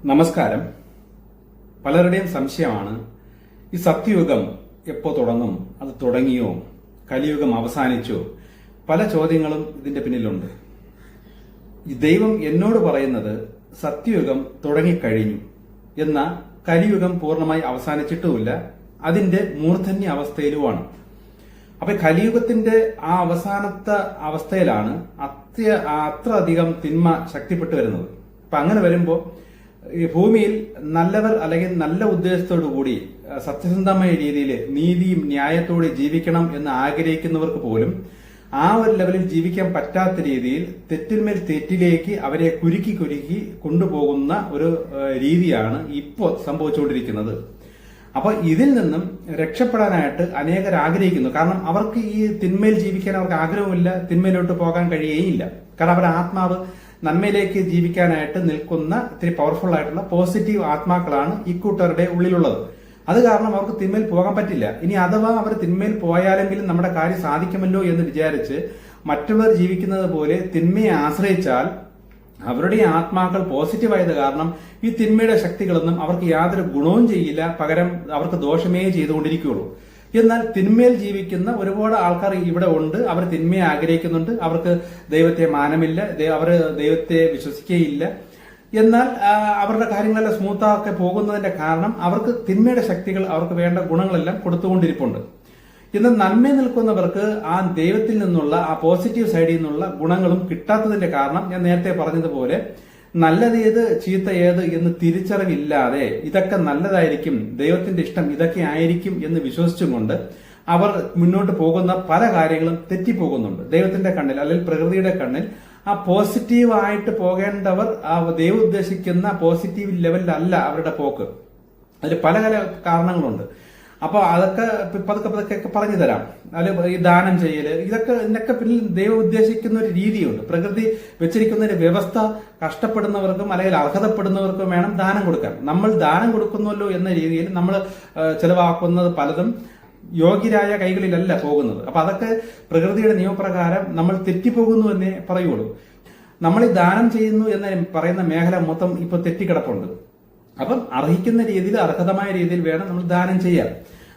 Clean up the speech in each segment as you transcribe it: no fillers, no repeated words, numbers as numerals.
നമസ്കാരം. പലരുടെയും സംശയമാണ് ഈ സത്യയുഗം എപ്പോ തുടങ്ങും, അത് തുടങ്ങിയോ, കലിയുഗം അവസാനിച്ചോ? പല ചോദ്യങ്ങളും ഇതിന്റെ പിന്നിലുണ്ട്. ഈ ദൈവം എന്നോട് പറയുന്നത് സത്യയുഗം തുടങ്ങിക്കഴിഞ്ഞു, എന്ന കലിയുഗം പൂർണ്ണമായി അവസാനിച്ചിട്ടുമില്ല, അതിന്റെ മൂർധന്യ അവസ്ഥയിലുമാണ്. അപ്പൊ കലിയുഗത്തിന്റെ ആ അവസാനത്തെ അവസ്ഥയിലാണ് അത്ര അധികം തിന്മ ശക്തിപ്പെട്ടു വരുന്നത്. അപ്പൊ അങ്ങനെ വരുമ്പോൾ ഈ ഭൂമിയിൽ നല്ലവർ അല്ലെങ്കിൽ നല്ല ഉദ്ദേശത്തോടു കൂടി സത്യസന്ധമായ രീതിയിൽ നീതിയും ന്യായത്തോടെ ജീവിക്കണം എന്ന് ആഗ്രഹിക്കുന്നവർക്ക് പോലും ആ ഒരു ലെവലിൽ ജീവിക്കാൻ പറ്റാത്ത രീതിയിൽ തെറ്റിന്മേൽ തെറ്റിലേക്ക് അവരെ കുരുക്കി കൊണ്ടുപോകുന്ന ഒരു രീതിയാണ് ഇപ്പോൾ സംഭവിച്ചുകൊണ്ടിരിക്കുന്നത്. അപ്പൊ ഇതിൽ നിന്നും രക്ഷപ്പെടാനായിട്ട് അനേകർ ആഗ്രഹിക്കുന്നു. കാരണം അവർക്ക് ഈ തിന്മയിൽ ജീവിക്കാൻ അവർക്ക് ആഗ്രഹമില്ല, തിന്മയിലോട്ട് പോകാൻ കഴിയുകയില്ല. കാരണം അവരുടെ ആത്മാവ് നന്മയിലേക്ക് ജീവിക്കാനായിട്ട് നിൽക്കുന്ന ഇത്തിരി പവർഫുൾ ആയിട്ടുള്ള പോസിറ്റീവ് ആത്മാക്കളാണ് ഈ കൂട്ടരുടെ ഉള്ളിലുള്ളത്. അത് കാരണം അവർക്ക് തിന്മയിൽ പോകാൻ പറ്റില്ല. ഇനി അഥവാ അവർ തിന്മയിൽ പോയാലെങ്കിലും നമ്മുടെ കാര്യം സാധിക്കുമല്ലോ എന്ന് വിചാരിച്ച് മറ്റുള്ളവർ ജീവിക്കുന്നത് പോലെ തിന്മയെ ആശ്രയിച്ചാൽ അവരുടെ ആത്മാക്കൾ പോസിറ്റീവായത് കാരണം ഈ തിന്മയുടെ ശക്തികളൊന്നും അവർക്ക് യാതൊരു ഗുണവും ചെയ്യില്ല, പകരം അവർക്ക് ദോഷമേ ചെയ്തുകൊണ്ടിരിക്കുകയുള്ളൂ. എന്നാൽ തിന്മയിൽ ജീവിക്കുന്ന ഒരുപാട് ആൾക്കാർ ഇവിടെ ഉണ്ട്. അവർ തിന്മയെ ആഗ്രഹിക്കുന്നുണ്ട്, അവർക്ക് ദൈവത്തെ മാനമില്ല, അവർ ദൈവത്തെ വിശ്വസിക്കുകയില്ല. എന്നാൽ അവരുടെ കാര്യങ്ങളെല്ലാം സ്മൂത്തൊക്കെ പോകുന്നതിന്റെ കാരണം അവർക്ക് തിന്മയുടെ ശക്തികൾ, അവർക്ക് വേണ്ട ഗുണങ്ങളെല്ലാം കൊടുത്തുകൊണ്ടിരിപ്പുണ്ട്. എന്നാൽ നന്മ നിൽക്കുന്നവർക്ക് ആ ദൈവത്തിൽ നിന്നുള്ള ആ പോസിറ്റീവ് സൈഡിൽ നിന്നുള്ള ഗുണങ്ങളും കിട്ടാത്തതിന്റെ കാരണം ഞാൻ നേരത്തെ പറഞ്ഞതുപോലെ നല്ലത് ഏത് ചീത്ത ഏത് എന്ന് തിരിച്ചറിവില്ലാതെ ഇതൊക്കെ നല്ലതായിരിക്കും, ദൈവത്തിന്റെ ഇഷ്ടം ഇതൊക്കെ ആയിരിക്കും എന്ന് വിശ്വസിച്ചുകൊണ്ട് അവർ മുന്നോട്ട് പോകുന്ന പല കാര്യങ്ങളും തെറ്റിപ്പോകുന്നുണ്ട്. ദൈവത്തിന്റെ കണ്ണിൽ അല്ലെങ്കിൽ പ്രകൃതിയുടെ കണ്ണിൽ ആ പോസിറ്റീവായിട്ട് പോകേണ്ടവർ ആ ദൈവം ഉദ്ദേശിക്കുന്ന പോസിറ്റീവ് ലെവലിലല്ല അവരുടെ പോക്ക്. അതിൽ പല കാരണങ്ങളുണ്ട്. അപ്പൊ അതൊക്കെ പതുക്കെ പറഞ്ഞു തരാം. അതിൽ ഈ ദാനം ചെയ്യല്, ഇതിനൊക്കെ പിന്നിൽ ദൈവം ഉദ്ദേശിക്കുന്ന ഒരു രീതിയുണ്ട്. പ്രകൃതി വെച്ചിരിക്കുന്ന ഒരു വ്യവസ്ഥ കഷ്ടപ്പെടുന്നവർക്കും അല്ലെങ്കിൽ അർഹതപ്പെടുന്നവർക്കും വേണം ദാനം കൊടുക്കാൻ. നമ്മൾ ദാനം കൊടുക്കുന്നുവല്ലോ എന്ന രീതിയിൽ നമ്മൾ ചെലവാക്കുന്നത് പലതും യോഗ്യരായ കൈകളിലല്ല പോകുന്നത്. അപ്പൊ അതൊക്കെ പ്രകൃതിയുടെ നിയമപ്രകാരം നമ്മൾ തെറ്റിപ്പോകുന്നു എന്നേ പറയുള്ളൂ. നമ്മൾ ഈ ദാനം ചെയ്യുന്നു എന്ന് പറയുന്ന മേഖല മൊത്തം ഇപ്പൊ തെറ്റിക്കിടപ്പുണ്ട്. അപ്പം അർഹിക്കുന്ന രീതിയിൽ അർഹതമായ രീതിയിൽ വേണം നമ്മൾ ദാനം ചെയ്യാൻ.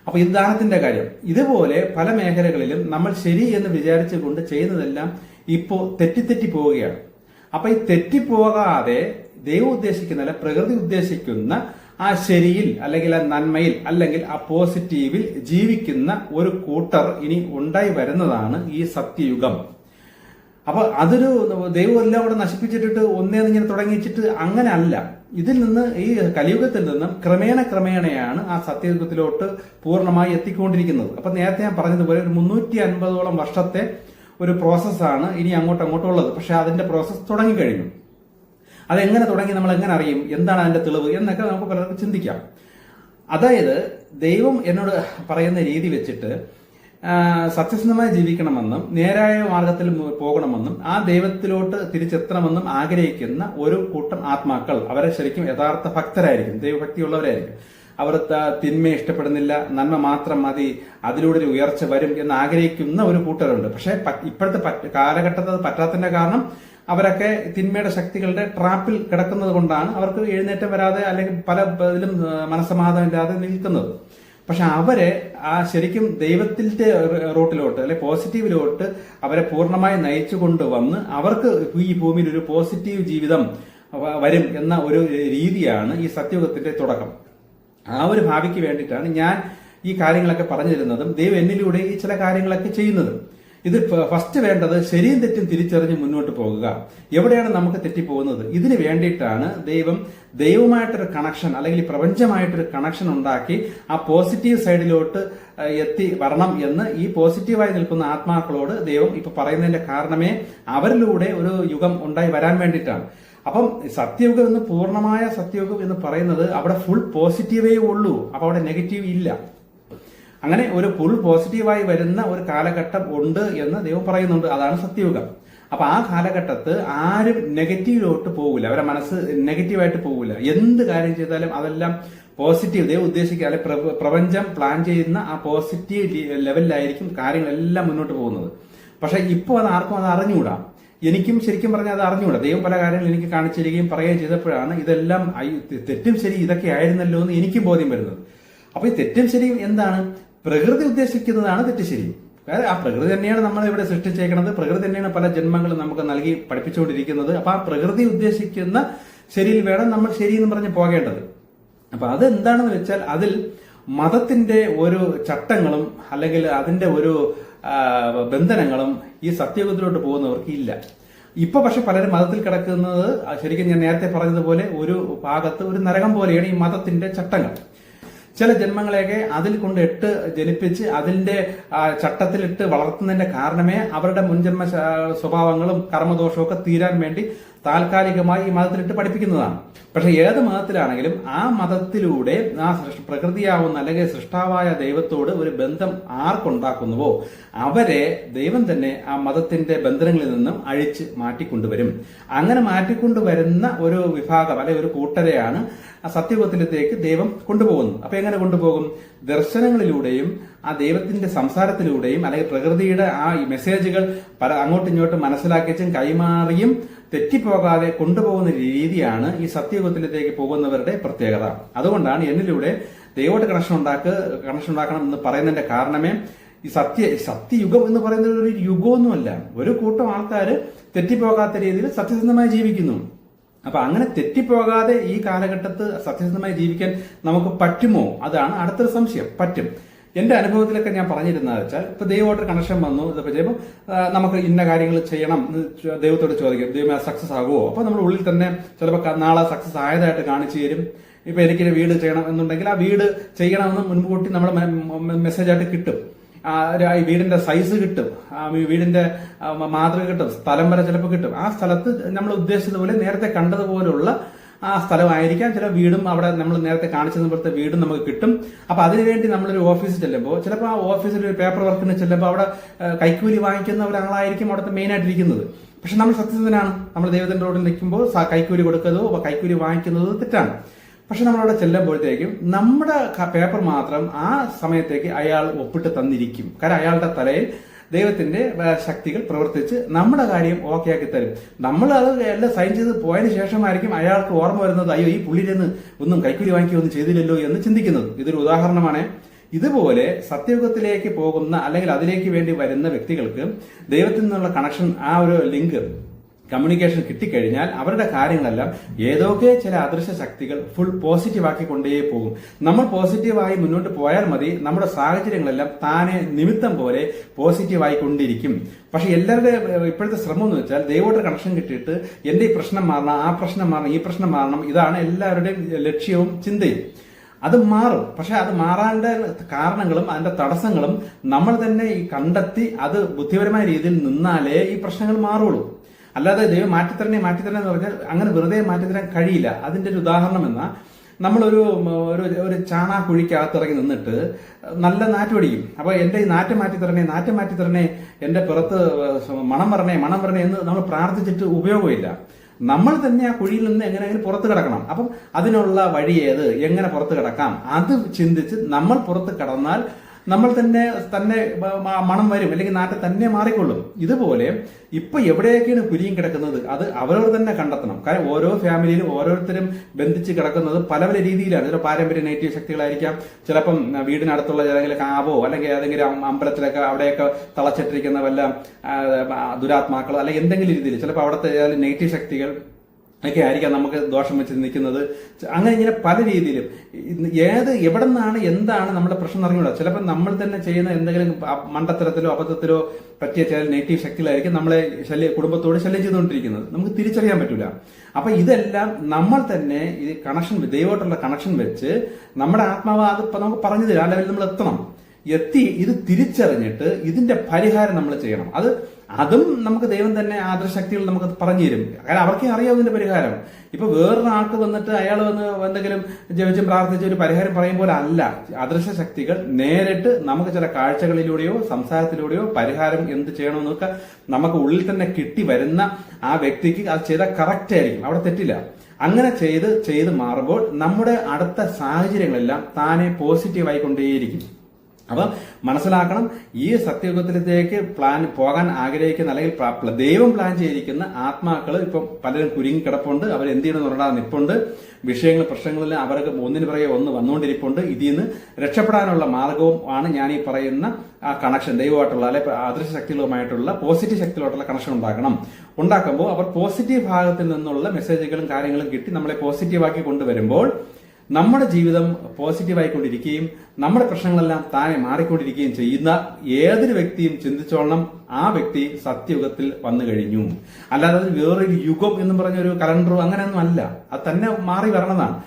അപ്പൊ ഇത് ദാനത്തിന്റെ കാര്യം. ഇതുപോലെ പല മേഖലകളിലും നമ്മൾ ശരി എന്ന് വിചാരിച്ചുകൊണ്ട് ചെയ്യുന്നതെല്ലാം ഇപ്പോ തെറ്റി പോവുകയാണ്. അപ്പൊ ഈ തെറ്റിപ്പോകാതെ ദൈവം ഉദ്ദേശിക്കുന്ന പ്രകൃതി ഉദ്ദേശിക്കുന്ന ആ ശരിയിൽ അല്ലെങ്കിൽ ആ നന്മയിൽ അല്ലെങ്കിൽ ആ പോസിറ്റീവിൽ ജീവിക്കുന്ന ഒരു കൂട്ടർ ഇനി ഉണ്ടായി വരുന്നതാണ് ഈ സത്യയുഗം. അപ്പൊ അതൊരു ദൈവം എല്ലാം കൂടെ നശിപ്പിച്ചിട്ടിട്ട് ഒന്നേന്നിങ്ങനെ തുടങ്ങിച്ചിട്ട് അങ്ങനെ അല്ല. ഇതിൽ നിന്ന് ഈ കലിയുഗത്തിൽ നിന്നും ക്രമേണയാണ് ആ സത്യയുഗത്തിലോട്ട് പൂർണ്ണമായി എത്തിക്കൊണ്ടിരിക്കുന്നത്. അപ്പൊ നേരത്തെ ഞാൻ പറഞ്ഞതുപോലെ ഒരു 350ഓളം വർഷത്തെ ഒരു പ്രോസസ്സാണ് ഇനി അങ്ങോട്ടുള്ളത്. പക്ഷെ അതിന്റെ പ്രോസസ്സ് തുടങ്ങിക്കഴിഞ്ഞു. അതെങ്ങനെ തുടങ്ങി, നമ്മൾ എങ്ങനെ അറിയും, എന്താണ് അതിന്റെ തെളിവ് എന്നൊക്കെ നമുക്ക് പലർക്കും ചിന്തിക്കാം. അതായത് ദൈവം എന്നോട് പറയുന്ന രീതി വെച്ചിട്ട് സത്യസന്ധമായി ജീവിക്കണമെന്നും നേരായ മാർഗത്തിൽ പോകണമെന്നും ആ ദൈവത്തിലോട്ട് തിരിച്ചെത്തണമെന്നും ആഗ്രഹിക്കുന്ന ഒരു കൂട്ടം ആത്മാക്കൾ, അവരെ ശരിക്കും യഥാർത്ഥ ഭക്തരായിരിക്കും, ദൈവഭക്തിയുള്ളവരായിരിക്കും. അവർ തിന്മ ഇഷ്ടപ്പെടുന്നില്ല, നന്മ മാത്രം മതി, അതിലൂടെ ഒരു ഉയർച്ച വരും എന്ന് ആഗ്രഹിക്കുന്ന ഒരു കൂട്ടരുണ്ട്. പക്ഷെ ഇപ്പോഴത്തെ കാലഘട്ടത്തിൽ പറ്റാത്തതിന്റെ കാരണം അവരൊക്കെ തിന്മയുടെ ശക്തികളുടെ ട്രാപ്പിൽ കിടക്കുന്നത് കൊണ്ടാണ് അവർക്ക് എഴുന്നേറ്റം വരാതെ അല്ലെങ്കിൽ പല ഇതിലും മനസ്സമാധാനം ഇല്ലാതെ നിൽക്കുന്നത്. പക്ഷെ അവരെ ആ ശരിക്കും ദൈവത്തിന്റെ റൂട്ടിലോട്ട് അല്ലെ പോസിറ്റീവിലോട്ട് അവരെ പൂർണ്ണമായി നയിച്ചു കൊണ്ടുവന്ന് അവർക്ക് ഈ ഭൂമിയിൽ ഒരു പോസിറ്റീവ് ജീവിതം വരും എന്ന ഒരു രീതിയാണ് ഈ സത്യയുഗത്തിന്റെ തുടക്കം. ആ ഒരു ഭാവിക്ക് വേണ്ടിയിട്ടാണ് ഞാൻ ഈ കാര്യങ്ങളൊക്കെ പറഞ്ഞു തരുന്നതും ദൈവം എന്നിലൂടെ ഈ ചില കാര്യങ്ങളൊക്കെ ചെയ്യുന്നതും. ഇത് ഫസ്റ്റ് വേണ്ടത് ശരിയും തെറ്റും തിരിച്ചറിഞ്ഞ് മുന്നോട്ട് പോകുക. എവിടെയാണ് നമുക്ക് തെറ്റിപ്പോകുന്നത്? ഇതിന് വേണ്ടിയിട്ടാണ് ദൈവമായിട്ടൊരു കണക്ഷൻ അല്ലെങ്കിൽ പ്രപഞ്ചമായിട്ടൊരു കണക്ഷൻ ഉണ്ടാക്കി ആ പോസിറ്റീവ് സൈഡിലോട്ട് എത്തി വരണം എന്ന് ഈ പോസിറ്റീവായി നിൽക്കുന്ന ആത്മാക്കളോട് ദൈവം ഇപ്പൊ പറയുന്നതിന്റെ കാരണമേ അവരിലൂടെ ഒരു യുഗം ഉണ്ടായി വരാൻ വേണ്ടിയിട്ടാണ്. അപ്പം സത്യയുഗം എന്ന് പൂർണ്ണമായ സത്യയുഗം എന്ന് പറയുന്നത് അവിടെ ഫുൾ പോസിറ്റീവേ ഉള്ളൂ. അപ്പൊ അവിടെ നെഗറ്റീവ് ഇല്ല. അങ്ങനെ ഒരു ഫുൾ പോസിറ്റീവായി വരുന്ന ഒരു കാലഘട്ടം ഉണ്ട് എന്ന് ദൈവം പറയുന്നുണ്ട്. അതാണ് സത്യയുഗം. അപ്പൊ ആ കാലഘട്ടത്ത് ആരും നെഗറ്റീവിലോട്ട് പോകില്ല, അവരുടെ മനസ്സ് നെഗറ്റീവായിട്ട് പോകില്ല. എന്ത് കാര്യം ചെയ്താലും അതെല്ലാം പോസിറ്റീവ് ദൈവം ഉദ്ദേശിക്കുക അല്ലെ പ്രപഞ്ചം പ്ലാൻ ചെയ്യുന്ന ആ പോസിറ്റീവ് ലെവലിലായിരിക്കും കാര്യങ്ങളെല്ലാം മുന്നോട്ട് പോകുന്നത്. പക്ഷെ ഇപ്പോൾ അത് ആർക്കും അത് അറിഞ്ഞുകൂടാ. എനിക്കും ശരിക്കും പറഞ്ഞാൽ അത് അറിഞ്ഞുകൂടാ. ദൈവം പല കാര്യങ്ങൾ എനിക്ക് കാണിച്ചു തരികയും പറയുകയും ചെയ്തപ്പോഴാണ് ഇതെല്ലാം തെറ്റും ശരി ഇതൊക്കെ ആയിരുന്നല്ലോ എന്ന് എനിക്കും ബോധ്യം വരുന്നത്. അപ്പൊ ഈ തെറ്റും ശരിയും എന്താണ്? പ്രകൃതി ഉദ്ദേശിക്കുന്നതാണ് തെറ്റ് ശരി. ആ പ്രകൃതി തന്നെയാണ് നമ്മൾ ഇവിടെ സൃഷ്ടിച്ചേക്കുന്നത്. പ്രകൃതി തന്നെയാണ് പല ജന്മങ്ങളും നമുക്ക് നൽകി പഠിപ്പിച്ചുകൊണ്ടിരിക്കുന്നത്. അപ്പൊ ആ പ്രകൃതി ഉദ്ദേശിക്കുന്ന ശരിയിൽ വേണം നമ്മൾ ശരി എന്ന് പറഞ്ഞ് പോകേണ്ടത്. അപ്പൊ അതെന്താണെന്ന് വെച്ചാൽ അതിൽ മതത്തിന്റെ ഒരു ചട്ടങ്ങളും അല്ലെങ്കിൽ അതിന്റെ ഒരു ബന്ധനങ്ങളും ഈ സത്യയുഗത്തിലോട്ട് പോകുന്നവർക്ക് ഇല്ല. ഇപ്പൊ പക്ഷെ പലരും മതത്തിൽ കിടക്കുന്നത് ശരിക്കും ഞാൻ നേരത്തെ പറഞ്ഞതുപോലെ ഒരു ഭാഗത്ത് ഒരു നരകം പോലെയാണ് ഈ മതത്തിന്റെ ചട്ടങ്ങൾ. ചില ജന്മങ്ങളെയൊക്കെ അതിൽ കൊണ്ട് ജനിപ്പിച്ച് അതിന്റെ ചട്ടത്തിലിട്ട് വളർത്തുന്നതിന്റെ കാരണമേ അവരുടെ മുൻജന്മ സ്വഭാവങ്ങളും കർമ്മദോഷവും ഒക്കെ തീരാൻ വേണ്ടി താൽക്കാലികമായി ഈ മതത്തിലിട്ട് പഠിപ്പിക്കുന്നതാണ്. പക്ഷെ ഏത് മതത്തിലാണെങ്കിലും ആ മതത്തിലൂടെ ആ പ്രകൃതിയാവുന്ന അല്ലെങ്കിൽ സൃഷ്ടാവായ ദൈവത്തോട് ഒരു ബന്ധം ആർക്കുണ്ടാക്കുന്നുവോ അവരെ ദൈവം തന്നെ ആ മതത്തിന്റെ ബന്ധനങ്ങളിൽ നിന്നും അഴിച്ച് മാറ്റിക്കൊണ്ടുവരും. അങ്ങനെ മാറ്റിക്കൊണ്ടുവരുന്ന ഒരു വിഭാഗം അല്ലെങ്കിൽ ഒരു കൂട്ടരെയാണ് ആ സത്യയുഗത്തിലേക്ക് ദൈവം കൊണ്ടുപോകുന്നത്. അപ്പൊ എങ്ങനെ കൊണ്ടുപോകും? ദർശനങ്ങളിലൂടെയും ആ ദൈവത്തിന്റെ സംസാരത്തിലൂടെയും അല്ലെങ്കിൽ പ്രകൃതിയുടെ ആ മെസ്സേജുകൾ അങ്ങോട്ടും ഇങ്ങോട്ടും മനസ്സിലാക്കിച്ചും കൈമാറിയും തെറ്റിപ്പോകാതെ കൊണ്ടുപോകുന്ന രീതിയാണ് ഈ സത്യയുഗത്തിലേക്ക് പോകുന്നവരുടെ പ്രത്യേകത. അതുകൊണ്ടാണ് എന്നിലൂടെ ദൈവമായിട്ട് കണക്ഷൻ ഉണ്ടാക്കണം എന്ന് പറയുന്നതിന്റെ കാരണമേ ഈ സത്യയുഗം എന്ന് പറയുന്നത് ഒരു യുഗമൊന്നുമല്ല. ഒരു കൂട്ടം ആൾക്കാർ തെറ്റിപ്പോകാത്ത രീതിയിൽ സത്യസന്ധമായി ജീവിക്കുന്നു. അപ്പൊ അങ്ങനെ തെറ്റിപ്പോകാതെ ഈ കാലഘട്ടത്ത് സത്യസന്ധമായി ജീവിക്കാൻ നമുക്ക് പറ്റുമോ? അതാണ് അടുത്തൊരു സംശയം. പറ്റും. എന്റെ അനുഭവത്തിലൊക്കെ ഞാൻ പറഞ്ഞിരുന്നത് വെച്ചാൽ ഇപ്പൊ ദൈവമായിട്ട് കണക്ഷൻ വന്നു, ഇതൊക്കെ ചെയ്യുമ്പോൾ നമുക്ക് ഇന്ന കാര്യങ്ങൾ ചെയ്യണം ദൈവത്തോട് ചോദിക്കും, ദൈവം സക്സസ് ആകുമോ? അപ്പൊ നമ്മുടെ ഉള്ളിൽ തന്നെ ചിലപ്പോൾ നാളെ സക്സസ് ആയതായിട്ട് കാണിച്ചു തരും. ഇപ്പൊ എനിക്കൊരു വീട് ചെയ്യണം എന്നുണ്ടെങ്കിൽ ആ വീട് ചെയ്യണമെന്ന് മുൻകൂട്ടി നമ്മൾ മെസ്സേജായിട്ട് കിട്ടും. ഈ വീടിന്റെ സൈസ് കിട്ടും, വീടിന്റെ മാതൃക കിട്ടും, സ്ഥലം വരെ ചിലപ്പോൾ കിട്ടും. ആ സ്ഥലത്ത് നമ്മൾ ഉദ്ദേശിച്ചതുപോലെ നേരത്തെ കണ്ടതുപോലുള്ള ആ സ്ഥലമായിരിക്കാം ചില വീടും അവിടെ നമ്മൾ നേരത്തെ കാണിച്ചതുപോലത്തെ വീടും നമുക്ക് കിട്ടും. അപ്പൊ അതിനുവേണ്ടി നമ്മളൊരു ഓഫീസിൽ ചെല്ലുമ്പോൾ ചിലപ്പോൾ ആ ഓഫീസിൽ ഒരു പേപ്പർ വർക്കിന് ചെല്ലുമ്പോൾ അവിടെ കൈക്കൂലി വാങ്ങിക്കുന്ന ഒരാളായിരിക്കും അവിടുത്തെ മെയിൻ ആയിട്ടിരിക്കുന്നത്. പക്ഷെ നമ്മൾ സത്യസന്ധനാണ്. നമ്മൾ ദൈവത്തിന്റെ റോഡിൽ നിൽക്കുമ്പോൾ കൈക്കൂലി കൊടുക്കുന്നതോ കൈക്കൂലി വാങ്ങിക്കുന്നതോ തെറ്റാണ്. പക്ഷെ നമ്മളവിടെ ചെല്ലുമ്പോഴത്തേക്കും നമ്മുടെ പേപ്പർ മാത്രം ആ സമയത്തേക്ക് അയാൾ ഒപ്പിട്ട് തന്നിരിക്കും. കാരണം അയാളുടെ തലയിൽ ദൈവത്തിന്റെ ശക്തികൾ പ്രവർത്തിച്ച് നമ്മുടെ കാര്യം ഓക്കെ ആക്കി തരും. നമ്മൾ അത് എല്ലാം സൈൻ ചെയ്ത് പോയതിനു ശേഷമായിരിക്കും അയാൾക്ക് ഓർമ്മ വരുന്നത്, അയ്യോ ഈ പുള്ളിയിലെന്ന് ഒന്നും കൈക്കൂലി വാങ്ങിക്കൊന്നും ചെയ്തില്ലല്ലോ എന്ന് ചിന്തിക്കുന്നത്. ഇതൊരു ഉദാഹരണമാണ്. ഇതുപോലെ സത്യയുഗത്തിലേക്ക് പോകുന്ന അല്ലെങ്കിൽ അതിലേക്ക് വേണ്ടി വരുന്ന വ്യക്തികൾക്ക് ദൈവത്തിൽ നിന്നുള്ള കണക്ഷൻ, ആ ഒരു ലിങ്ക് കമ്മ്യൂണിക്കേഷൻ കിട്ടിക്കഴിഞ്ഞാൽ അവരുടെ കാര്യങ്ങളെല്ലാം ഏതൊക്കെ ചില അദൃശ്യ ശക്തികൾ ഫുൾ പോസിറ്റീവ് ആക്കിക്കൊണ്ടേ പോകും. നമ്മൾ പോസിറ്റീവായി മുന്നോട്ട് പോയാൽ മതി, നമ്മുടെ സാഹചര്യങ്ങളെല്ലാം താനെ നിമിത്തം പോലെ പോസിറ്റീവായി കൊണ്ടിരിക്കും. പക്ഷെ എല്ലാവരുടെ ഇപ്പോഴത്തെ ശ്രമം എന്ന് വെച്ചാൽ ദൈവമായിട്ട് കണക്ഷൻ കിട്ടിയിട്ട് എന്റെ ഈ പ്രശ്നം മാറണം, ആ പ്രശ്നം മാറണം, ഈ പ്രശ്നം മാറണം, ഇതാണ് എല്ലാവരുടെയും ലക്ഷ്യവും ചിന്തയും. അത് മാറും. പക്ഷെ അത് മാറാനുള്ള കാരണങ്ങളും അതിന്റെ തടസ്സങ്ങളും നമ്മൾ തന്നെ കണ്ടെത്തി അത് ബുദ്ധിപരമായ രീതിയിൽ നിന്നാലേ ഈ പ്രശ്നങ്ങൾ മാറുള്ളൂ. അല്ലാതെ ദൈവം മാറ്റിത്തരണേ എന്ന് പറഞ്ഞാൽ അങ്ങനെ വെറുതെ മാറ്റിത്തരാൻ കഴിയില്ല. അതിന്റെ ഒരു ഉദാഹരണം എന്നാ നമ്മളൊരു ഒരു ചാണാ കുഴിക്കകത്തിറങ്ങി നിന്നിട്ട് നല്ല നാറ്റ് പിടിക്കും. അപ്പൊ എന്റെ ഈ നാറ്റ് മാറ്റിത്തരണേ, എന്റെ പുറത്ത് മണം വരണേ എന്ന് നമ്മൾ പ്രാർത്ഥിച്ചിട്ട് ഉപയോഗമില്ല. നമ്മൾ തന്നെ ആ കുഴിയിൽ നിന്ന് എങ്ങനെയെങ്കിലും പുറത്ത് കിടക്കണം. അപ്പം അതിനുള്ള വഴി ഏത്, എങ്ങനെ പുറത്ത് കിടക്കാം, അത് ചിന്തിച്ച് നമ്മൾ പുറത്ത് കടന്നാൽ നമ്മൾ തന്നെ മണം വരും, അല്ലെങ്കിൽ നാട്ടിൽ തന്നെ മാറിക്കൊള്ളും. ഇതുപോലെ ഇപ്പൊ എവിടെയൊക്കെയാണ് കുരിയും കിടക്കുന്നത് അത് അവരവർ തന്നെ കണ്ടെത്തണം. കാരണം ഓരോ ഫാമിലിയിലും ഓരോരുത്തരും ബന്ധിച്ച് കിടക്കുന്നത് പല പല രീതിയിലാണ്. ചില പാരമ്പര്യ നെഗറ്റീവ് ശക്തികളായിരിക്കാം, ചിലപ്പം വീടിനടുത്തുള്ള ഏതെങ്കിലും കാവോ അല്ലെങ്കിൽ ഏതെങ്കിലും അമ്പലത്തിലൊക്കെ അവിടെയൊക്കെ തളച്ചിട്ടിരിക്കുന്ന വല്ല ദുരാത്മാക്കളോ അല്ലെങ്കിൽ എന്തെങ്കിലും രീതിയിൽ ചിലപ്പോൾ അവിടുത്തെ ഏതെങ്കിലും നെഗറ്റീവ് ശക്തികൾ ഒക്കെ ആയിരിക്കാം നമുക്ക് ദോഷം വെച്ച് നിൽക്കുന്നത്. അങ്ങനെ ഇങ്ങനെ പല രീതിയിലും എവിടെ നിന്നാണ് എന്താണ് നമ്മുടെ പ്രശ്നം അറിഞ്ഞൂടാ. ചിലപ്പോൾ നമ്മൾ തന്നെ ചെയ്യുന്ന എന്തെങ്കിലും മണ്ടത്തരത്തിലോ അബദ്ധത്തിലോ പറ്റിയ ചില നെഗറ്റീവ് ശക്തികളായിരിക്കും നമ്മളെ കുടുംബത്തോട് ശല്യം ചെയ്തുകൊണ്ടിരിക്കുന്നത്. നമുക്ക് തിരിച്ചറിയാൻ പറ്റൂല. അപ്പൊ ഇതെല്ലാം നമ്മൾ തന്നെ ഈ കണക്ഷൻ, ദൈവമായിട്ടുള്ള കണക്ഷൻ വെച്ച് നമ്മുടെ ആത്മാവ് അത് നമുക്ക് പറഞ്ഞു തരും. ആ ലെവലിൽ നമ്മൾ എത്തി ഇത് തിരിച്ചറിഞ്ഞിട്ട് ഇതിന്റെ പരിഹാരം നമ്മൾ ചെയ്യണം. അതും നമുക്ക് ദൈവം തന്നെ ആദർശക്തികൾ നമുക്ക് പറഞ്ഞു തരും. കാരണം അവർക്കേ അറിയാവും ഇതിന്റെ പരിഹാരം. ഇപ്പൊ വേറൊരാൾക്ക് വന്നിട്ട് അയാൾ വന്ന് എന്തെങ്കിലും ജപിച്ചും പ്രാർത്ഥിച്ച് ഒരു പരിഹാരം പറയുമ്പോൾ അല്ല. അദൃശ്യ ശക്തികൾ നേരിട്ട് നമുക്ക് ചില കാഴ്ചകളിലൂടെയോ സംസാരത്തിലൂടെയോ പരിഹാരം എന്ത് ചെയ്യണമെന്നൊക്കെ നമുക്ക് ഉള്ളിൽ തന്നെ കിട്ടി വരുന്ന ആ വ്യക്തിക്ക് അത് ചെയ്താൽ കറക്റ്റ് ആയിരിക്കും, അവിടെ തെറ്റില്ല. അങ്ങനെ ചെയ്ത് മാറുമ്പോൾ നമ്മുടെ അടുത്ത സാഹചര്യങ്ങളെല്ലാം താനെ പോസിറ്റീവായി കൊണ്ടേയിരിക്കും. അപ്പൊ മനസ്സിലാക്കണം, ഈ സത്യയുഗത്തിലേക്ക് പോകാൻ ആഗ്രഹിക്കുന്ന അല്ലെങ്കിൽ ദൈവം പ്ലാൻ ചെയ്തിരിക്കുന്ന ആത്മാക്കൾ ഇപ്പൊ പലരും കുരുങ്ങി കിടപ്പുണ്ട്. അവർ എന്ത് ചെയ്യണമെന്ന് പറഞ്ഞാൽ നിപ്പുണ്ട്. പ്രശ്നങ്ങളെല്ലാം അവർക്ക് ഒന്നിന് പിറകെ ഒന്ന് വന്നുകൊണ്ടിരിപ്പുണ്ട്. ഇതിൽ നിന്ന് രക്ഷപ്പെടാനുള്ള മാർഗവും ആണ് ഞാൻ ഈ പറയുന്ന ആ കണക്ഷൻ, ദൈവമായിട്ടുള്ള അല്ലെ അദൃശ്യ ശക്തികളുമായിട്ടുള്ള പോസിറ്റീവ് ശക്തികളോട്ടുള്ള കണക്ഷൻ ഉണ്ടാക്കുമ്പോൾ അവർ പോസിറ്റീവ് ഭാഗത്തിൽ നിന്നുള്ള മെസ്സേജുകളും കാര്യങ്ങളും കിട്ടി നമ്മളെ പോസിറ്റീവാക്കി കൊണ്ടുവരുമ്പോൾ നമ്മുടെ ജീവിതം പോസിറ്റീവായിക്കൊണ്ടിരിക്കുകയും നമ്മുടെ പ്രശ്നങ്ങളെല്ലാം താനെ മാറിക്കൊണ്ടിരിക്കുകയും ചെയ്യുന്ന ഏതൊരു വ്യക്തിയും ചിന്തിച്ചോളണം, ആ വ്യക്തി സത്യയുഗത്തിൽ വന്നു കഴിഞ്ഞു. അല്ലാതെ അത് വേറൊരു യുഗം എന്ന് പറഞ്ഞ ഒരു കലണ്ടറോ അങ്ങനെയൊന്നും അല്ല, അത് തന്നെ മാറി വരണതാണ്.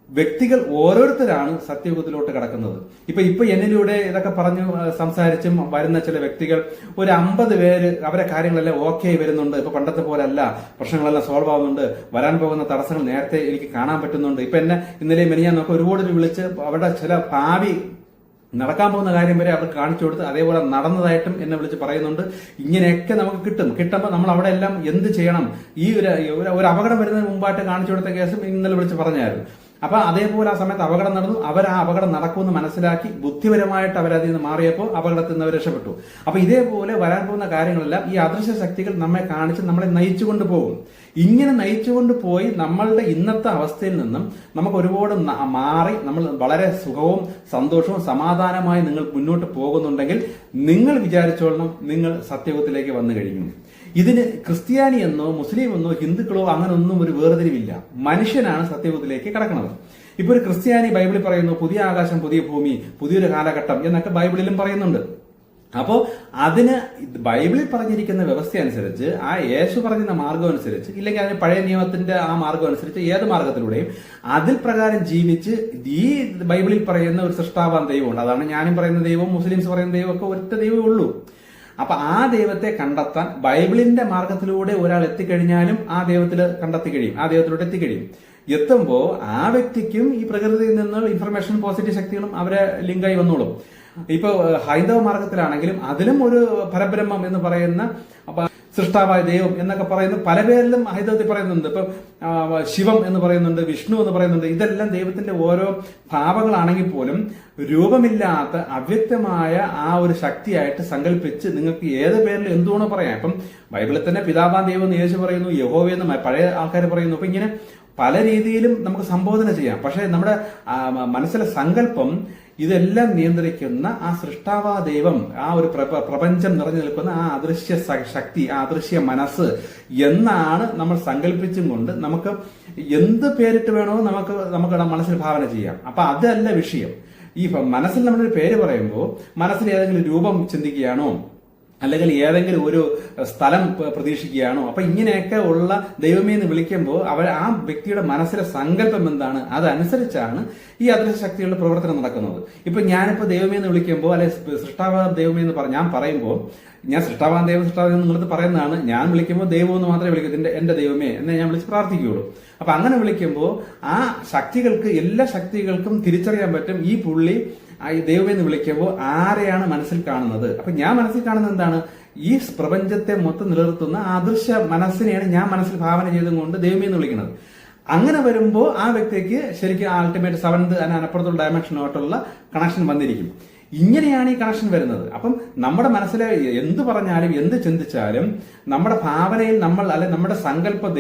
വ്യക്തികൾ ഓരോരുത്തരാണ് സത്യയുഗത്തിലോട്ട് കടക്കുന്നത്. ഇപ്പൊ എന്നിലൂടെ ഇതൊക്കെ പറഞ്ഞു സംസാരിച്ചും വരുന്ന ചില വ്യക്തികൾ ഒരു 50 പേര് അവരെ കാര്യങ്ങളെല്ലാം ഓക്കെ വരുന്നുണ്ട്. ഇപ്പൊ പണ്ടത്തെ പോലെ അല്ല, പ്രശ്നങ്ങളെല്ലാം സോൾവ് ആവുന്നുണ്ട്, വരാൻ പോകുന്ന തടസ്സങ്ങൾ നേരത്തെ എനിക്ക് കാണാൻ പറ്റുന്നുണ്ട്. ഇപ്പൊ എന്നെ ഇന്നലെ മെനിയാൻ നോക്കി ഒരുപാട് വിളിച്ച് അവരുടെ ചില ഭാവി നടക്കാൻ പോകുന്ന കാര്യം വരെ അവർക്ക് കാണിച്ചു കൊടുത്ത് അതേപോലെ നടന്നതായിട്ടും എന്നെ വിളിച്ച് പറയുന്നുണ്ട്. ഇങ്ങനെയൊക്കെ നമുക്ക് കിട്ടുമ്പോൾ നമ്മൾ അവിടെ എല്ലാം എന്ത് ചെയ്യണം, ഈ ഒരു അപകടം വരുന്നതിന് മുമ്പായിട്ട് കാണിച്ചു കൊടുത്ത കേസും ഇന്നലെ വിളിച്ച് പറഞ്ഞായിരുന്നു. അപ്പൊ അതേപോലെ ആ സമയത്ത് അപകടം നടന്നു, അവർ ആ അപകടം നടക്കുമെന്ന് മനസ്സിലാക്കി ബുദ്ധിപരമായിട്ട് അവരതിൽ നിന്ന് മാറിയപ്പോൾ അപകടത്തിൽ നിന്ന് അവർ രക്ഷപ്പെട്ടു. അപ്പൊ ഇതേപോലെ വരാൻ പോകുന്ന കാര്യങ്ങളെല്ലാം ഈ അദൃശ്യ ശക്തികൾ നമ്മെ കാണിച്ച് നമ്മളെ നയിച്ചുകൊണ്ട് പോകും. ഇങ്ങനെ നയിച്ചുകൊണ്ട് പോയി നമ്മളുടെ ഇന്നത്തെ അവസ്ഥയിൽ നിന്നും നമുക്ക് ഒരുപാട് മാറി നമ്മൾ വളരെ സുഖവും സന്തോഷവും സമാധാനമായി നിങ്ങൾ മുന്നോട്ട് പോകുന്നുണ്ടെങ്കിൽ നിങ്ങൾ വിചാരിച്ചോളണം, നിങ്ങൾ സത്യയുഗത്തിലേക്ക് വന്നു കഴിഞ്ഞു. ഇതിന് ക്രിസ്ത്യാനി എന്നോ മുസ്ലിം എന്നോ ഹിന്ദുക്കളോ അങ്ങനെ ഒന്നും ഒരു വേർതിരിവില്ല. മനുഷ്യനാണ് സത്യയുഗത്തിലേക്ക് കടക്കുന്നത്. ഇപ്പൊ ഒരു ക്രിസ്ത്യാനി ബൈബിളിൽ പറയുന്നു പുതിയ ആകാശം, പുതിയ ഭൂമി, പുതിയൊരു കാലഘട്ടം എന്നൊക്കെ ബൈബിളിലും പറയുന്നുണ്ട്. അപ്പോ അതിന് ബൈബിളിൽ പറഞ്ഞിരിക്കുന്ന വ്യവസ്ഥ അനുസരിച്ച്, ആ യേശു പറഞ്ഞിരുന്ന മാർഗം അനുസരിച്ച്, ഇല്ലെങ്കിൽ അതിന് പഴയ നിയമത്തിന്റെ ആ മാർഗം അനുസരിച്ച് ഏത് മാർഗത്തിലൂടെയും അതിൽ പ്രകാരം ജീവിച്ച് ഈ ബൈബിളിൽ പറയുന്ന ഒരു സൃഷ്ടാവാൻ ദൈവമുണ്ട്. അതാണ് ഞാനും പറയുന്ന ദൈവം, മുസ്ലിംസ് പറയുന്ന ദൈവം ഒക്കെ ഒറ്റ ദൈവമേ ഉള്ളൂ. അപ്പൊ ആ ദൈവത്തെ കണ്ടെത്താൻ ബൈബിളിന്റെ മാർഗത്തിലൂടെ ഒരാൾ എത്തിക്കഴിഞ്ഞാലും ആ ദൈവത്തിൽ കണ്ടെത്തി കഴിയും, ആ ദൈവത്തിലൂടെ എത്തിക്കഴിയും. എത്തുമ്പോൾ ആ വ്യക്തിക്കും ഈ പ്രകൃതിയിൽ നിന്ന് ഇൻഫർമേഷൻ പോസിറ്റീവ് ശക്തികളും അവരെ ലിങ്കായി വന്നോളും. ഇപ്പൊ ഹൈന്ദവ മാർഗത്തിലാണെങ്കിലും അതിലും ഒരു പരബ്രഹ്മം എന്ന് പറയുന്ന സൃഷ്ടാവായ ദൈവം എന്നൊക്കെ പറയുന്ന പല പേരിലും ഹൈന്ദവത്തിൽ പറയുന്നുണ്ട്. ഇപ്പൊ ശിവം എന്ന് പറയുന്നുണ്ട്, വിഷ്ണു എന്ന് പറയുന്നുണ്ട്. ഇതെല്ലാം ദൈവത്തിന്റെ ഓരോ ഭാവങ്ങളാണെങ്കിൽ പോലും രൂപമില്ലാത്ത അവ്യക്തമായ ആ ഒരു ശക്തിയായിട്ട് സങ്കല്പിച്ച് നിങ്ങൾക്ക് ഏത് പേരിൽ എന്തുകൊണ്ടോ പറയാം. ഇപ്പം ബൈബിളിൽ തന്നെ പിതാവാൻ ദൈവം എന്ന് യേശു പറയുന്നു, യഹോവയെന്ന് പഴയ ആൾക്കാർ പറയുന്നു. അപ്പൊ ഇങ്ങനെ പല രീതിയിലും നമുക്ക് സംബോധന ചെയ്യാം. പക്ഷെ നമ്മുടെ മനസ്സിലെ സങ്കല്പം ഇതെല്ലാം നിയന്ത്രിക്കുന്ന ആ സൃഷ്ടാവാ ദൈവം, ആ ഒരു പ്രപഞ്ചം നിറഞ്ഞു നിൽക്കുന്ന ആ അദൃശ്യ ശക്തി, ആ അദൃശ്യ മനസ്സ് എന്നാണ് നമ്മൾ സങ്കല്പിച്ചും കൊണ്ട് നമുക്ക് എന്ത് പേരിട്ട് വേണോ നമുക്ക് മനസ്സിൽ ഭാവന ചെയ്യാം. അപ്പൊ അതല്ല വിഷയം. ഈ മനസ്സിൽ നമ്മളൊരു പേര് പറയുമ്പോൾ മനസ്സിൽ ഏതെങ്കിലും രൂപം ചിന്തിക്കുകയാണോ, അല്ലെങ്കിൽ ഏതെങ്കിലും ഒരു സ്ഥലം പ്രതീക്ഷിക്കുകയാണോ? അപ്പൊ ഇങ്ങനെയൊക്കെ ഉള്ള ദൈവമേ എന്ന് വിളിക്കുമ്പോൾ ആ വ്യക്തിയുടെ മനസ്സിലെ സങ്കല്പം എന്താണ്, അതനുസരിച്ചാണ് ഈ അദൃശ്യ ശക്തികളുടെ പ്രവർത്തനം നടക്കുന്നത്. ഇപ്പൊ ഞാനിപ്പോ ദൈവമേ എന്ന് വിളിക്കുമ്പോൾ, അല്ലെ സൃഷ്ടാവാൻ ദൈവമേ എന്ന് ഞാൻ പറയുമ്പോൾ, ഞാൻ സൃഷ്ടാവാൻ ദൈവം നിങ്ങളത് പറയുന്നതാണ്. ഞാൻ വിളിക്കുമ്പോൾ ദൈവം എന്ന് മാത്രമേ വിളിക്കൂ, എന്റെ ദൈവമേ എന്നേ ഞാൻ വിളിച്ച് പ്രാർത്ഥിക്കുകയുള്ളൂ. അപ്പൊ അങ്ങനെ വിളിക്കുമ്പോൾ ആ ശക്തികൾക്ക്, എല്ലാ ശക്തികൾക്കും തിരിച്ചറിയാൻ പറ്റും ഈ പുള്ളി ഈ ദൈവമെന്ന് വിളിക്കുമ്പോൾ ആരെയാണ് മനസ്സിൽ കാണുന്നത്. അപ്പൊ ഞാൻ മനസ്സിൽ കാണുന്നത് എന്താണ്, ഈ പ്രപഞ്ചത്തെ മൊത്തം നിലനിർത്തുന്ന അദൃശ്യ മനസ്സിനെയാണ് ഞാൻ മനസ്സിൽ ഭാവന ചെയ്തുകൊണ്ട് ദൈവമെന്ന് വിളിക്കുന്നത്. അങ്ങനെ വരുമ്പോൾ ആ വ്യക്തിക്ക് ശരിക്കും അൾട്ടിമേറ്റ് സെവൻത് അപ്പുറത്തുള്ള ഡയമെൻഷനോട്ടുള്ള കണക്ഷൻ വന്നിരിക്കും. ഇങ്ങനെയാണ് ഈ കണക്ഷൻ വരുന്നത്. അപ്പം നമ്മുടെ മനസ്സിലെ എന്ത് പറഞ്ഞാലും എന്ത് ചിന്തിച്ചാലും നമ്മുടെ ഭാവനയിൽ നമ്മുടെ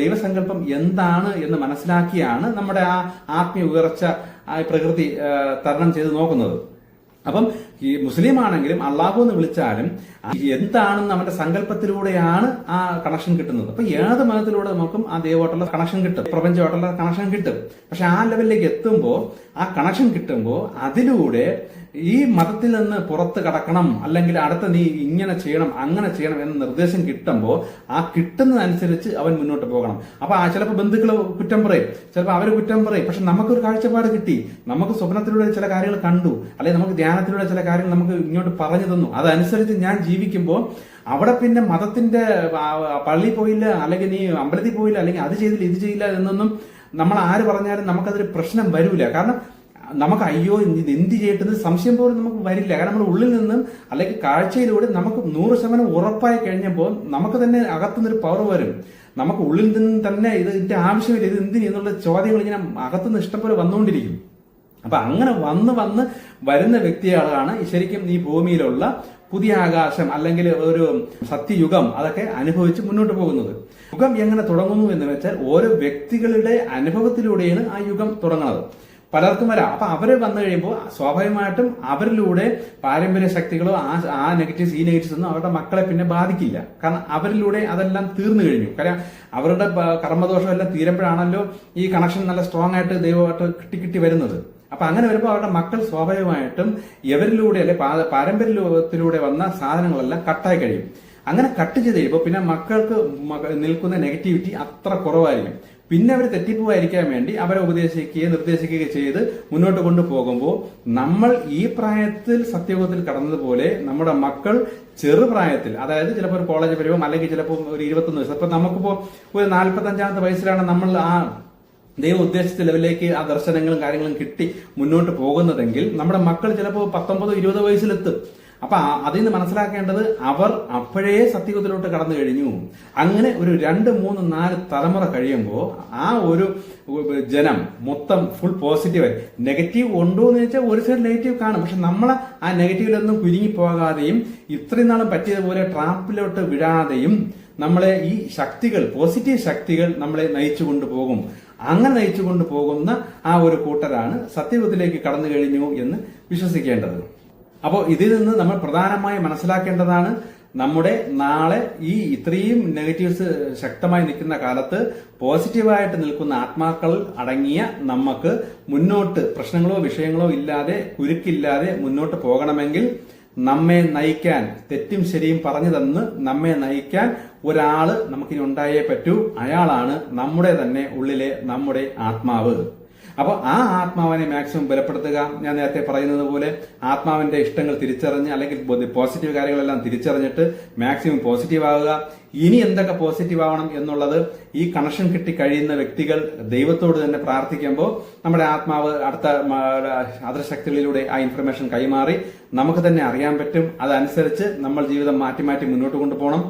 ദൈവസങ്കല്പം എന്താണ് എന്ന് മനസ്സിലാക്കിയാണ് നമ്മുടെ ആ ആത്മീയ ഉയർച്ച പ്രകൃതി തരണം ചെയ്ത് നോക്കുന്നത്. അപ്പം ഈ മുസ്ലിം ആണെങ്കിലും അള്ളാഹു എന്ന് വിളിച്ചാലും എന്താണെന്ന് അവന്റെ സങ്കല്പത്തിലൂടെയാണ് ആ കണക്ഷൻ കിട്ടുന്നത്. അപ്പൊ ഏത് മതത്തിലൂടെ നമുക്കും ആ ദൈവമായിട്ടുള്ള കണക്ഷൻ കിട്ടും, പ്രപഞ്ചമായിട്ടുള്ള കണക്ഷൻ കിട്ടും. പക്ഷെ ആ ലെവലിലേക്ക് എത്തുമ്പോൾ, ആ കണക്ഷൻ കിട്ടുമ്പോൾ അതിലൂടെ ഈ മതത്തിൽ നിന്ന് പുറത്ത് കടക്കണം, അല്ലെങ്കിൽ അടുത്ത നീ ഇങ്ങനെ ചെയ്യണം അങ്ങനെ ചെയ്യണം എന്ന നിർദ്ദേശം കിട്ടുമ്പോൾ ആ കിട്ടുന്നതനുസരിച്ച് അവൻ മുന്നോട്ട് പോകണം. അപ്പൊ ചിലപ്പോൾ ബന്ധുക്കൾ കുറ്റം പറയും, ചിലപ്പോൾ അവര് കുറ്റം പറയും. പക്ഷെ നമുക്കൊരു കാഴ്ചപ്പാട് കിട്ടി, നമുക്ക് സ്വപ്നത്തിലൂടെ ചില കാര്യങ്ങൾ കണ്ടു, അല്ലെങ്കിൽ നമുക്ക് ധ്യാനത്തിലൂടെ ചില കാര്യങ്ങൾ നമുക്ക് ഇങ്ങോട്ട് പറഞ്ഞു തന്നു. അതനുസരിച്ച് ഞാൻ ജീവിക്കുമ്പോൾ അവിടെ പിന്നെ മതത്തിന്റെ പള്ളി പോയില്ല, അല്ലെങ്കിൽ നീ അമ്പലത്തിൽ പോയില്ല, അല്ലെങ്കിൽ അത് ചെയ്തില്ല ഇത് ചെയ്യില്ല എന്നൊന്നും നമ്മൾ ആര് പറഞ്ഞാലും നമുക്കതൊരു പ്രശ്നം വരൂല. കാരണം നമുക്ക് അയ്യോ എന്ത് ചെയ്യേണ്ടത് സംശയം പോലും നമുക്ക് വരില്ല. കാരണം നമ്മുടെ ഉള്ളിൽ നിന്നും അല്ലെങ്കിൽ കാഴ്ചയിലൂടെ നമുക്ക് 100% ഉറപ്പായി കഴിഞ്ഞപ്പോൾ നമുക്ക് തന്നെ അകത്തുനിന്നൊരു പവർ വരും. നമുക്ക് ഉള്ളിൽ നിന്ന് തന്നെ ഇതിന്റെ ആവശ്യമില്ല, ഇത് എന്തിന് എന്നുള്ള ചോദ്യങ്ങൾ ഇങ്ങനെ അകത്തുനിന്ന് ഇഷ്ടംപോലെ വന്നുകൊണ്ടിരിക്കും. അപ്പൊ അങ്ങനെ വന്ന് വരുന്ന വ്യക്തികളാണ് ശരിക്കും ഈ ഭൂമിയിലുള്ള പുതിയ ആകാശം അല്ലെങ്കിൽ ഒരു സത്യയുഗം അതൊക്കെ അനുഭവിച്ച് മുന്നോട്ട് പോകുന്നത്. യുഗം എങ്ങനെ തുടങ്ങുന്നു എന്ന് വെച്ചാൽ ഓരോ വ്യക്തികളുടെ അനുഭവത്തിലൂടെയാണ് ആ യുഗം തുടങ്ങുന്നത്. പലർക്കും വരാം. അപ്പൊ അവര് വന്നു കഴിയുമ്പോൾ സ്വാഭാവികമായിട്ടും അവരിലൂടെ പാരമ്പര്യ ശക്തികളോ ആ നെഗറ്റീവ്സ് ഈ നെഗറ്റീവ്സ് ഒന്നും അവരുടെ മക്കളെ പിന്നെ ബാധിക്കില്ല. കാരണം അവരിലൂടെ അതെല്ലാം തീർന്നു കഴിഞ്ഞു. കാരണം അവരുടെ കർമ്മദോഷം എല്ലാം തീരുമ്പോഴാണല്ലോ ഈ കണക്ഷൻ നല്ല സ്ട്രോങ് ആയിട്ട് ദൈവമായിട്ട് കിട്ടി വരുന്നത്. അപ്പൊ അങ്ങനെ വരുമ്പോൾ അവരുടെ മക്കൾ സ്വാഭാവികമായിട്ടും ഇവരിലൂടെ അല്ലെ പാരമ്പര്യത്തിലൂടെ വന്ന സാധനങ്ങളെല്ലാം കട്ടായി കഴിയും. അങ്ങനെ കട്ട് ചെയ്ത് കഴിയുമ്പോൾ പിന്നെ മക്കൾക്ക് നിൽക്കുന്ന നെഗറ്റിവിറ്റി അത്ര കുറവായിരിക്കും. പിന്നെ അവർ തെറ്റിപ്പോവാതിരിക്കാൻ വേണ്ടി അവരെ ഉപദേശിക്കുകയും നിർദ്ദേശിക്കുകയും ചെയ്ത് മുന്നോട്ട് കൊണ്ടുപോകുമ്പോൾ നമ്മൾ ഈ പ്രായത്തിൽ സത്യയുഗത്തിൽ കടന്നതുപോലെ നമ്മുടെ മക്കൾ ചെറുപ്രായത്തിൽ, അതായത് ചിലപ്പോൾ ഒരു കോളേജ് പരുവം അല്ലെങ്കിൽ ചിലപ്പോൾ ഒരു 21 വയസ്സ്, അപ്പൊ നമുക്കിപ്പോ ഒരു 45-ാമത്തെ വയസ്സിലാണ് നമ്മൾ ആ ദൈവം ഉദ്ദേശിച്ച ലെവലിലേക്ക് ആ ദർശനങ്ങളും കാര്യങ്ങളും കിട്ടി മുന്നോട്ട് പോകുന്നതെങ്കിൽ നമ്മുടെ മക്കൾ ചിലപ്പോൾ 19-20 വയസ്സിലെത്തും. അപ്പൊ അതിൽ നിന്ന് മനസ്സിലാക്കേണ്ടത് അവർ അപ്പോഴേ സത്യയുഗത്തിലോട്ട് കടന്നു കഴിഞ്ഞു. അങ്ങനെ ഒരു 2, 3, 4 തലമുറ കഴിയുമ്പോൾ ആ ഒരു ജനം മൊത്തം ഫുൾ പോസിറ്റീവായി. നെഗറ്റീവ് ഉണ്ടോ എന്ന് വെച്ചാൽ ഒരു സൈഡ് നെഗറ്റീവ് കാണും. പക്ഷെ നമ്മളെ ആ നെഗറ്റീവിലൊന്നും കുരുങ്ങി പോകാതെയും ഇത്രയും നാളും പറ്റിയതുപോലെ ട്രാപ്പിലോട്ട് വിടാതെയും നമ്മളെ ഈ ശക്തികൾ, പോസിറ്റീവ് ശക്തികൾ നമ്മളെ നയിച്ചു കൊണ്ടുപോകും. അങ്ങനെ നയിച്ചു കൊണ്ടുപോകുന്ന ആ ഒരു കൂട്ടരാണ് സത്യയുഗത്തിലേക്ക് കടന്നു കഴിഞ്ഞു എന്ന് വിശ്വസിക്കേണ്ടത്. അപ്പോൾ ഇതിൽ നിന്ന് നമ്മൾ പ്രധാനമായി മനസ്സിലാക്കേണ്ടതാണ്, നമ്മുടെ നാളെ ഈ ഇത്രയും നെഗറ്റീവ്സ് ശക്തമായി നിൽക്കുന്ന കാലത്ത് പോസിറ്റീവായിട്ട് നിൽക്കുന്ന ആത്മാക്കൾ അടങ്ങിയ നമുക്ക് മുന്നോട്ട് പ്രശ്നങ്ങളോ വിഷയങ്ങളോ ഇല്ലാതെ കുരുക്കില്ലാതെ മുന്നോട്ട് പോകണമെങ്കിൽ നമ്മെ നയിക്കാൻ, തെറ്റും ശരിയും പറഞ്ഞു തന്ന് നമ്മെ നയിക്കാൻ ഒരാള് നമുക്കിനി ഉണ്ടായേ പറ്റൂ. അയാളാണ് നമ്മുടെ തന്നെ ഉള്ളിലെ നമ്മുടെ ആത്മാവ്. അപ്പോൾ ആ ആത്മാവിനെ മാക്സിമം ബലപ്പെടുത്തുക. ഞാൻ നേരത്തെ പറയുന്നത് പോലെ ആത്മാവിന്റെ ഇഷ്ടങ്ങൾ തിരിച്ചറിഞ്ഞ് അല്ലെങ്കിൽ പോസിറ്റീവ് കാര്യങ്ങളെല്ലാം തിരിച്ചറിഞ്ഞിട്ട് മാക്സിമം പോസിറ്റീവ് ആവുക. ഇനി എന്തൊക്കെ പോസിറ്റീവ് ആവണം എന്നുള്ളത് ഈ കണക്ഷൻ കിട്ടി കഴിയുന്ന വ്യക്തികൾ ദൈവത്തോട് തന്നെ പ്രാർത്ഥിക്കുമ്പോൾ നമ്മുടെ ആത്മാവ് അടുത്ത അദൃശക്തികളിലൂടെ ആ ഇൻഫർമേഷൻ കൈമാറി നമുക്ക് തന്നെ അറിയാൻ പറ്റും. അതനുസരിച്ച് നമ്മൾ ജീവിതം മാറ്റി മാറ്റി മുന്നോട്ട് കൊണ്ടുപോകണം.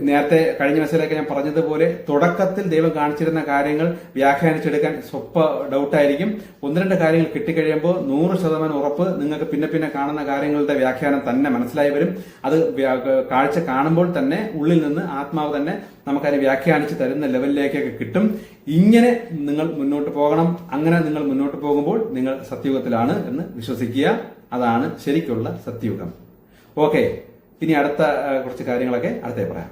നേരത്തെ കഴിഞ്ഞ മെസ്സേജിലൊക്കെ ഞാൻ പറഞ്ഞതുപോലെ തുടക്കത്തിൽ ദൈവം കാണിച്ചിരുന്ന കാര്യങ്ങൾ വ്യാഖ്യാനിച്ചെടുക്കാൻ സ്വപ്പ ഡൗട്ടായിരിക്കും. 1-2 കാര്യങ്ങൾ കിട്ടിക്കഴിയുമ്പോൾ 100% ഉറപ്പ് നിങ്ങൾക്ക് പിന്നെ പിന്നെ കാണുന്ന കാര്യങ്ങളുടെ വ്യാഖ്യാനം തന്നെ മനസ്സിലായി വരും. അത് കാഴ്ച കാണുമ്പോൾ തന്നെ ഉള്ളിൽ നിന്ന് ആത്മാവ് തന്നെ നമുക്കതിനെ വ്യാഖ്യാനിച്ച് തരുന്ന ലെവലിലേക്കൊക്കെ കിട്ടും. ഇങ്ങനെ നിങ്ങൾ മുന്നോട്ട് പോകണം. അങ്ങനെ നിങ്ങൾ മുന്നോട്ട് പോകുമ്പോൾ നിങ്ങൾ സത്യയുഗത്തിലാണ് എന്ന് വിശ്വസിക്കുക. അതാണ് ശരിക്കുള്ള സത്യയുഗം. ഓക്കെ, ഇനി അടുത്ത കുറച്ച് കാര്യങ്ങളൊക്കെ അടുത്തേ പറയാം.